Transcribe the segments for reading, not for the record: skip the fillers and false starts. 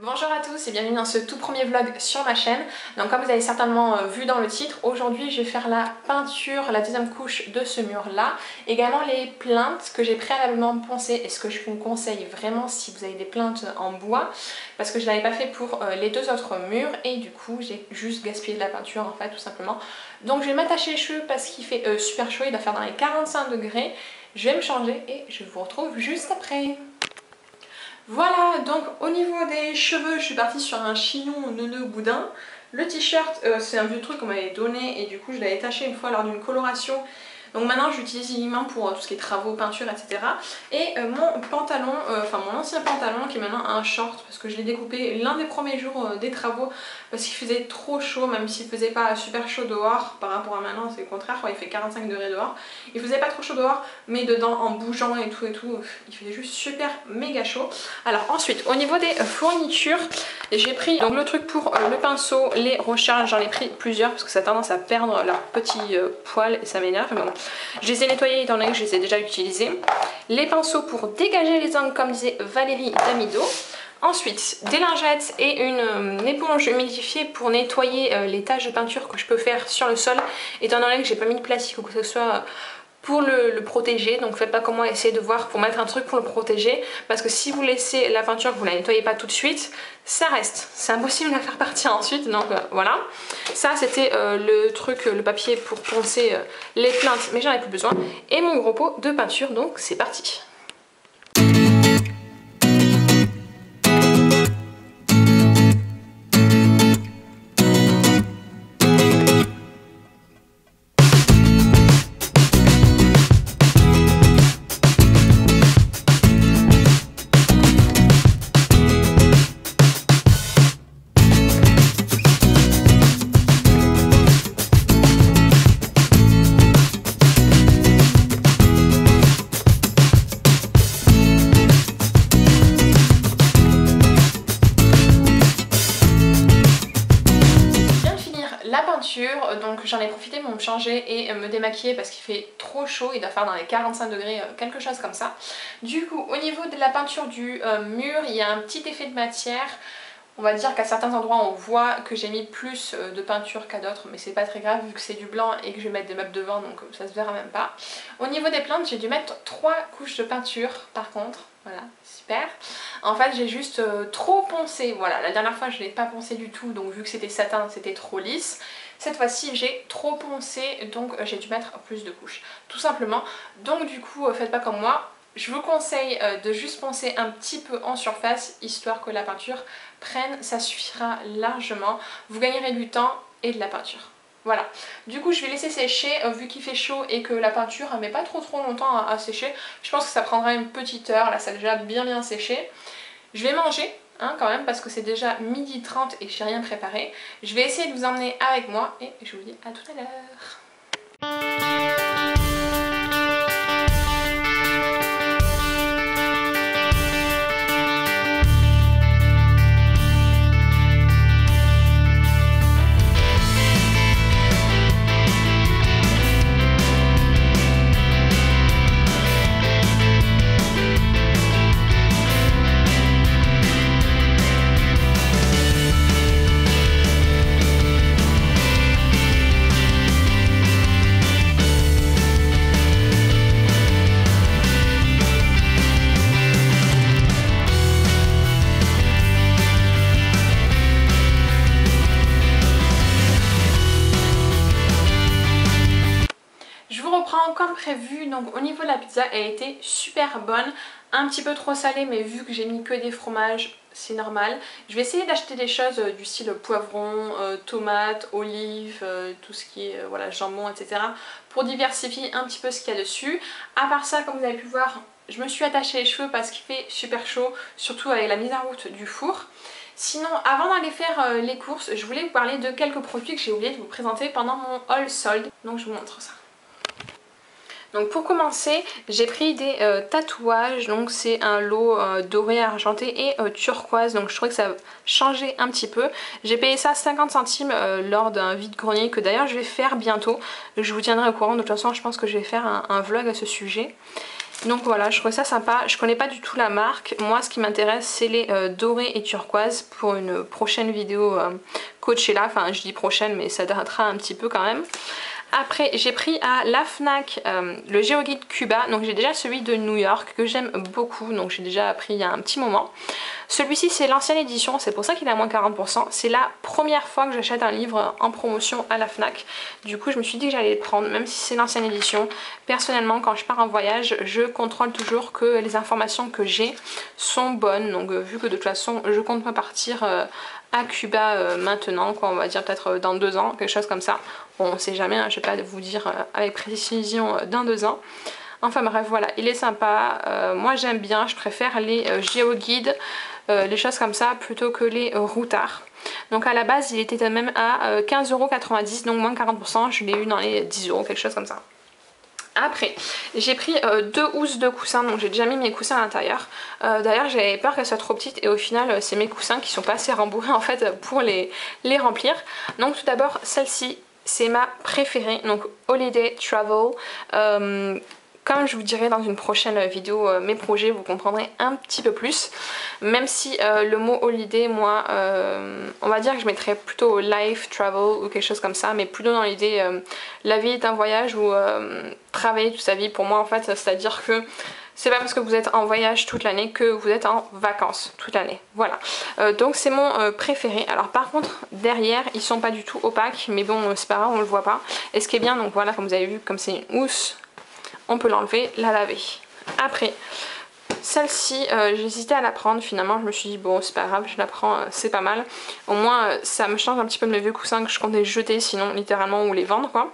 Bonjour à tous et bienvenue dans ce tout premier vlog sur ma chaîne. Donc comme vous avez certainement vu dans le titre, aujourd'hui je vais faire la peinture, la deuxième couche de ce mur là. Également les plinthes que j'ai préalablement poncées et ce que je vous conseille vraiment si vous avez des plinthes en bois. Parce que je ne l'avais pas fait pour les deux autres murs et du coup j'ai juste gaspillé de la peinture en fait tout simplement. Donc je vais m'attacher les cheveux parce qu'il fait super chaud, il doit faire dans les 45 degrés. Je vais me changer et je vous retrouve juste après. Voilà, donc au niveau des cheveux, je suis partie sur un chignon neuneu boudin. Le t-shirt, c'est un vieux truc qu'on m'avait donné et du coup je l'avais taché une fois lors d'une coloration. Donc maintenant j'utilise uniquement pour tout ce qui est travaux, peinture, etc. Et mon pantalon, mon ancien pantalon qui est maintenant un short parce que je l'ai découpé l'un des premiers jours des travaux parce qu'il faisait trop chaud, même s'il faisait pas super chaud dehors par rapport à maintenant, c'est le contraire, il fait 45 degrés dehors. Il faisait pas trop chaud dehors, mais dedans en bougeant et tout, il faisait juste super méga chaud. Alors ensuite, au niveau des fournitures, j'ai pris donc le truc pour le pinceau, les recharges, j'en ai pris plusieurs parce que ça a tendance à perdre leurs petits poils et ça m'énerve. Mais bon, je les ai nettoyés étant donné que je les ai déjà utilisés. Les pinceaux pour dégager les angles comme disait Valérie Damido. Ensuite, des lingettes et une éponge humidifiée pour nettoyer les taches de peinture que je peux faire sur le sol étant donné que j'ai pas mis de plastique ou que ce soit pour le protéger. Donc faites pas comme moi, essayez de voir pour mettre un truc pour le protéger parce que si vous laissez la peinture, que vous la nettoyez pas tout de suite, ça reste, c'est impossible de la faire partir ensuite. Donc voilà, ça c'était le truc, le papier pour poncer les plinthes, mais j'en ai plus besoin, et mon gros pot de peinture. Donc c'est parti. Donc j'en ai profité pour me changer et me démaquiller parce qu'il fait trop chaud, il doit faire dans les 45 degrés, quelque chose comme ça. Du coup au niveau de la peinture du mur, il y a un petit effet de matière. On va dire qu'à certains endroits on voit que j'ai mis plus de peinture qu'à d'autres, mais c'est pas très grave vu que c'est du blanc et que je vais mettre des meubles devant, donc ça se verra même pas. Au niveau des plinthes, j'ai dû mettre 3 couches de peinture par contre, voilà, super. En fait j'ai juste trop poncé, voilà, la dernière fois je l'ai pas poncé du tout, donc vu que c'était satin c'était trop lisse. Cette fois-ci j'ai trop poncé, donc j'ai dû mettre plus de couches, tout simplement. Donc du coup faites pas comme moi. Je vous conseille de juste poncer un petit peu en surface, histoire que la peinture prenne, ça suffira largement. Vous gagnerez du temps et de la peinture. Voilà, du coup je vais laisser sécher, vu qu'il fait chaud et que la peinture ne met pas trop longtemps à sécher. Je pense que ça prendra une petite heure, là ça a déjà bien séché. Je vais manger quand même parce que c'est déjà 12h30 et que j'ai rien préparé. Je vais essayer de vous emmener avec moi et je vous dis à tout à l'heure. Comme prévu, donc au niveau de la pizza elle était super bonne, un petit peu trop salée mais vu que j'ai mis que des fromages c'est normal. Je vais essayer d'acheter des choses du style poivron, tomates, olives, tout ce qui est voilà, jambon, etc. pour diversifier un petit peu ce qu'il y a dessus. À part ça, comme vous avez pu voir, je me suis attachée les cheveux parce qu'il fait super chaud, surtout avec la mise en route du four. Sinon, avant d'aller faire les courses, je voulais vous parler de quelques produits que j'ai oublié de vous présenter pendant mon haul solde, donc je vous montre ça. Donc pour commencer, j'ai pris des tatouages, donc c'est un lot doré, argenté et turquoise, donc je trouvais que ça changeait un petit peu. J'ai payé ça 50 centimes lors d'un vide-grenier que d'ailleurs je vais faire bientôt. Je vous tiendrai au courant, de toute façon je pense que je vais faire un vlog à ce sujet. Donc voilà, je trouvais ça sympa. Je connais pas du tout la marque. Moi, ce qui m'intéresse, c'est les dorés et turquoises pour une prochaine vidéo Coachella. Enfin, je dis prochaine, mais ça datera un petit peu quand même. Après, j'ai pris à la Fnac le GeoGuide Cuba. Donc j'ai déjà celui de New York que j'aime beaucoup. Donc j'ai déjà pris il y a un petit moment. Celui-ci c'est l'ancienne édition, c'est pour ça qu'il est à moins 40%. C'est la première fois que j'achète un livre en promotion à la Fnac. Du coup je me suis dit que j'allais le prendre, même si c'est l'ancienne édition. Personnellement quand je pars en voyage, je contrôle toujours que les informations que j'ai sont bonnes. Donc vu que de toute façon je compte pas partir à Cuba maintenant, quoi, on va dire peut-être dans 2 ans, quelque chose comme ça. Bon, on sait jamais, hein, je vais pas vous dire avec précision dans 2 ans. Enfin bref, voilà, il est sympa. Moi j'aime bien, je préfère les géoguides, les choses comme ça, plutôt que les routards. Donc à la base, il était même à 15,90 €, donc moins 40%. Je l'ai eu dans les 10 €, quelque chose comme ça. Après, j'ai pris 2 housses de coussins, donc j'ai déjà mis mes coussins à l'intérieur. D'ailleurs, j'avais peur qu'elles soient trop petites et au final, c'est mes coussins qui sont pas assez rembourrés en fait pour les remplir. Donc tout d'abord, celle-ci, c'est ma préférée, donc Holiday Travel. Comme je vous dirai dans une prochaine vidéo mes projets, vous comprendrez un petit peu plus. Même si le mot holiday, moi, on va dire que je mettrais plutôt life, travel ou quelque chose comme ça. Mais plutôt dans l'idée, la vie est un voyage ou travailler toute sa vie. Pour moi, en fait, c'est-à-dire que c'est pas parce que vous êtes en voyage toute l'année que vous êtes en vacances toute l'année. Voilà. Donc c'est mon préféré. Alors par contre, derrière, ils sont pas du tout opaques. Mais bon, c'est pas grave, on le voit pas. Et ce qui est bien, donc voilà, comme vous avez vu, comme c'est une housse, on peut l'enlever, la laver. Après, celle-ci, j'hésitais à la prendre. Finalement, je me suis dit, bon, c'est pas grave, je la prends, c'est pas mal. Au moins, ça me change un petit peu de mes vieux coussins que je comptais jeter, sinon, littéralement, ou les vendre, quoi.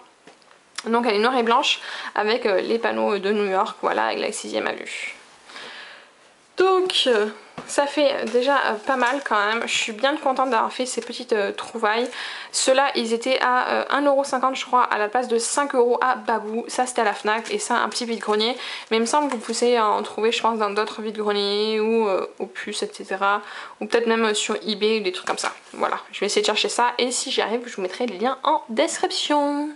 Donc, elle est noire et blanche, avec les panneaux de New York, voilà, avec la 6e avenue. Donc, ça fait déjà pas mal quand même. Je suis bien contente d'avoir fait ces petites trouvailles. Ceux-là, ils étaient à 1,50 € je crois, à la place de 5 € à Babou. Ça, c'était à la Fnac et ça, un petit vide-grenier. Mais il me semble que vous pouvez en trouver, je pense, dans d'autres vide-greniers ou au Puce, etc. Ou peut-être même sur eBay ou des trucs comme ça. Voilà, je vais essayer de chercher ça et si j'y arrive, je vous mettrai les liens en description.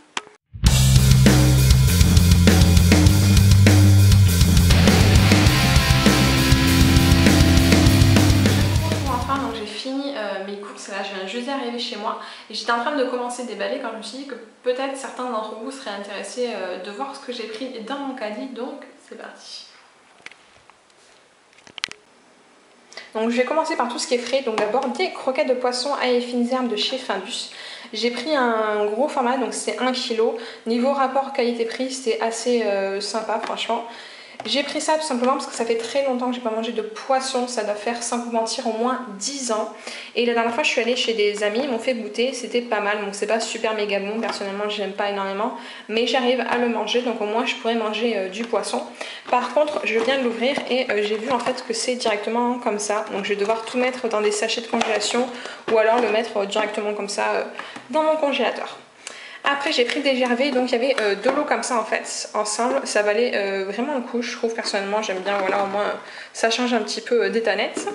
Mes courses, là je viens juste d'arriver chez moi et j'étais en train de commencer à déballer quand je me suis dit que peut-être certains d'entre vous seraient intéressés de voir ce que j'ai pris dans mon caddie, donc c'est parti. Donc je vais commencer par tout ce qui est frais. Donc d'abord des croquettes de poisson à et fines herbes de chez Findus. J'ai pris un gros format, donc c'est 1 kg. Niveau rapport qualité-prix, c'était assez sympa franchement. J'ai pris ça tout simplement parce que ça fait très longtemps que j'ai pas mangé de poisson, ça doit faire sans vous mentir au moins 10 ans. Et la dernière fois je suis allée chez des amis, ils m'ont fait goûter, c'était pas mal, donc c'est pas super méga bon, personnellement j'aime pas énormément, mais j'arrive à le manger, donc au moins je pourrais manger du poisson. Par contre je viens de l'ouvrir et j'ai vu en fait que c'est directement comme ça, donc je vais devoir tout mettre dans des sachets de congélation ou alors le mettre directement comme ça dans mon congélateur. Après j'ai pris des gervais, donc il y avait de l'eau comme ça en fait, ensemble, ça valait vraiment le coup, je trouve personnellement, j'aime bien, voilà, au moins ça change un petit peu des tanettes.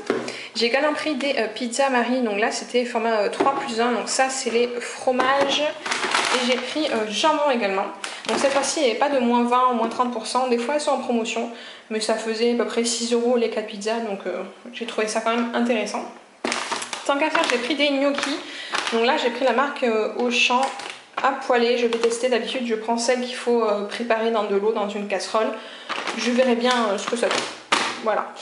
J'ai également pris des pizzas Marie, donc là c'était format 3+1, donc ça c'est les fromages, et j'ai pris jambon également. Donc cette fois-ci il n'y avait pas de moins 20 ou moins 30%, des fois elles sont en promotion, mais ça faisait à peu près 6 € les 4 pizzas, donc j'ai trouvé ça quand même intéressant. Tant qu'à faire j'ai pris des gnocchis, donc là j'ai pris la marque Auchan, à poêler, je vais tester. D'habitude je prends celle qu'il faut préparer dans de l'eau, dans une casserole. Je verrai bien ce que ça donne. Voilà.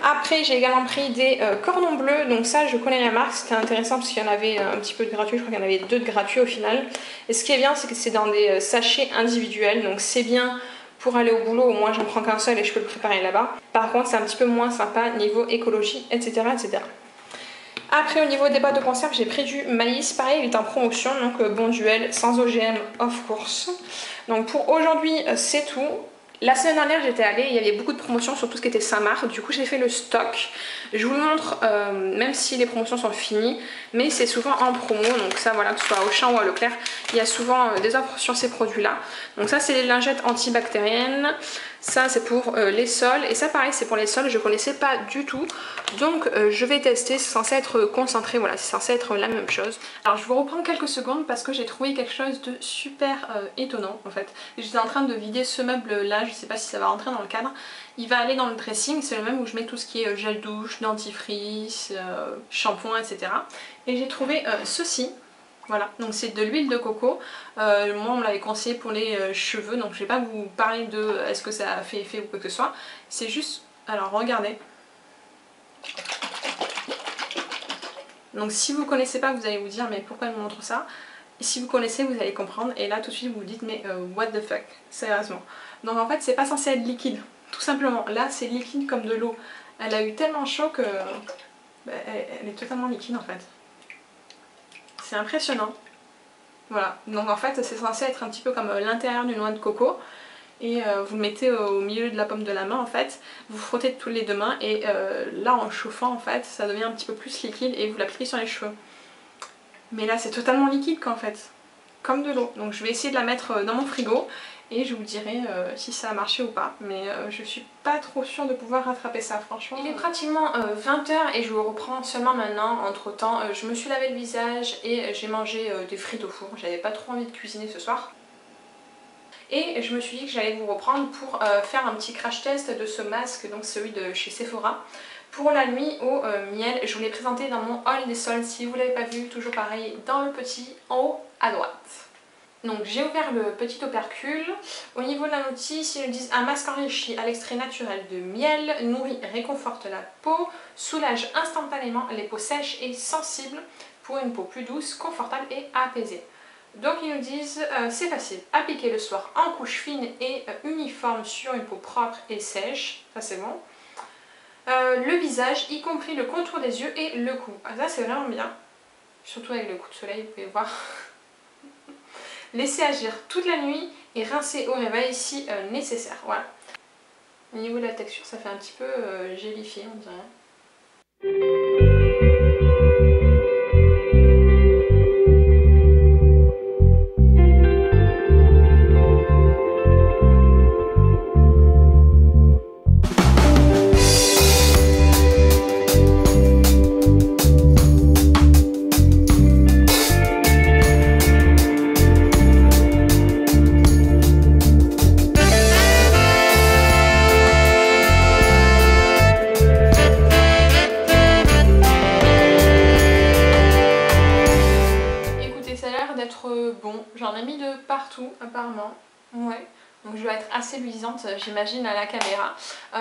Après j'ai également pris des cordons bleus, donc ça je connais la marque, c'était intéressant parce qu'il y en avait un petit peu de gratuit, je crois qu'il y en avait 2 de gratuits au final. Et ce qui est bien c'est que c'est dans des sachets individuels, donc c'est bien pour aller au boulot, au moins j'en prends qu'un seul et je peux le préparer là-bas. Par contre c'est un petit peu moins sympa niveau écologie, etc. etc. Après au niveau des boîtes de conserve j'ai pris du maïs, pareil il est en promotion, donc bon duel, sans OGM of course. Donc pour aujourd'hui c'est tout. La semaine dernière j'étais allée, il y avait beaucoup de promotions sur tout ce qui était Saint-Marc, du coup j'ai fait le stock. Je vous le montre même si les promotions sont finies, mais c'est souvent en promo, donc ça voilà, que ce soit au Auchan ou à Leclerc, il y a souvent des offres sur ces produits là. Donc ça c'est les lingettes antibactériennes, Ça c'est pour les sols et ça pareil c'est pour les sols, je connaissais pas du tout. Donc je vais tester, c'est censé être concentré, voilà c'est censé être la même chose. Alors je vous reprends quelques secondes parce que j'ai trouvé quelque chose de super étonnant en fait. J'étais en train de vider ce meuble là, je sais pas si ça va rentrer dans le cadre. Il va aller dans le dressing, c'est le même où je mets tout ce qui est gel douche, dentifrice, shampoing etc. Et j'ai trouvé ceci. Voilà, donc c'est de l'huile de coco. Moi on me l'avait conseillé pour les cheveux, donc je vais pas vous parler de est-ce que ça a fait effet ou quoi que ce soit. C'est juste, alors regardez. Donc si vous connaissez pas, vous allez vous dire mais pourquoi elle me montre ça? Et si vous connaissez, vous allez comprendre. Et là tout de suite vous vous dites mais what the fuck, sérieusement. Donc en fait c'est pas censé être liquide, tout simplement. Là c'est liquide comme de l'eau. Elle a eu tellement chaud que elle est totalement liquide en fait. C'est impressionnant. Voilà, donc en fait c'est censé être un petit peu comme l'intérieur d'une noix de coco. Et vous le mettez au milieu de la paume de la main en fait. Vous frottez tous les deux mains et là en chauffant en fait ça devient un petit peu plus liquide et vous l'appliquez sur les cheveux. Mais là c'est totalement liquide quoi en fait. Comme de l'eau. Donc je vais essayer de la mettre dans mon frigo. Et je vous dirai si ça a marché ou pas. Mais je suis pas trop sûre de pouvoir rattraper ça franchement. Il est pratiquement 20 h et je vous reprends seulement maintenant. Entre temps je me suis lavé le visage et j'ai mangé des frites au four. J'avais pas trop envie de cuisiner ce soir. Et je me suis dit que j'allais vous reprendre pour faire un petit crash test de ce masque. Donc celui de chez Sephora. Pour la nuit au miel. Je vous l'ai présenté dans mon haul des soldes. Si vous ne l'avez pas vu, toujours pareil dans le petit en haut à droite. Donc j'ai ouvert le petit opercule. Au niveau de la notice, ils nous disent un masque enrichi à l'extrait naturel de miel, nourrit et réconforte la peau, soulage instantanément les peaux sèches et sensibles pour une peau plus douce, confortable et apaisée. Donc ils nous disent c'est facile, appliquer le soir en couche fine et uniforme sur une peau propre et sèche, ça c'est bon. Le visage, y compris le contour des yeux et le cou. Ah, ça c'est vraiment bien, surtout avec le coup de soleil, vous pouvez voir. Laissez agir toute la nuit et rincer au réveil si nécessaire. Voilà. Au niveau de la texture, ça fait un petit peu gélifié, on dirait. Bon, j'en ai mis de partout apparemment, ouais, donc je vais être assez luisante j'imagine à la caméra.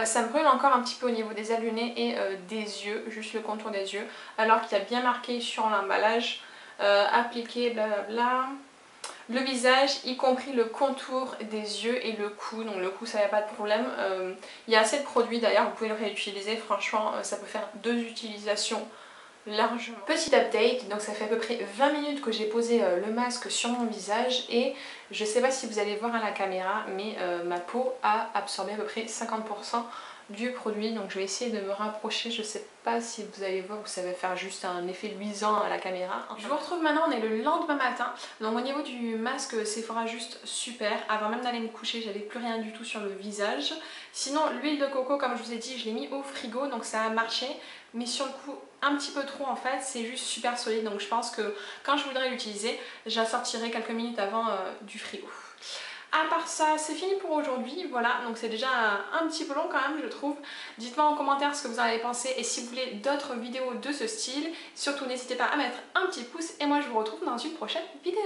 Ça me brûle encore un petit peu au niveau des ailes du nez et des yeux, juste le contour des yeux, alors qu'il y a bien marqué sur l'emballage appliqué blablabla. Le visage, y compris le contour des yeux et le cou, donc le cou ça n'y a pas de problème. Il y a assez de produits d'ailleurs, vous pouvez le réutiliser, franchement ça peut faire 2 utilisations largement. Petit update, donc ça fait à peu près 20 minutes que j'ai posé le masque sur mon visage et je sais pas si vous allez voir à la caméra mais ma peau a absorbé à peu près 50% du produit, donc je vais essayer de me rapprocher. Je sais pas si vous allez voir ou ça va faire juste un effet luisant à la caméra. Je vous retrouve maintenant, on est le lendemain matin, donc au niveau du masque Sephora juste super. Avant même d'aller me coucher j'avais plus rien du tout sur le visage. Sinon l'huile de coco comme je vous ai dit je l'ai mis au frigo donc ça a marché, mais sur le coup un petit peu trop en fait, c'est juste super solide donc je pense que quand je voudrais l'utiliser je la sortirai quelques minutes avant du frigo. À part ça, c'est fini pour aujourd'hui, voilà, donc c'est déjà un petit peu long quand même je trouve. Dites-moi en commentaire ce que vous en avez pensé et si vous voulez d'autres vidéos de ce style. Surtout n'hésitez pas à mettre un petit pouce et moi je vous retrouve dans une prochaine vidéo.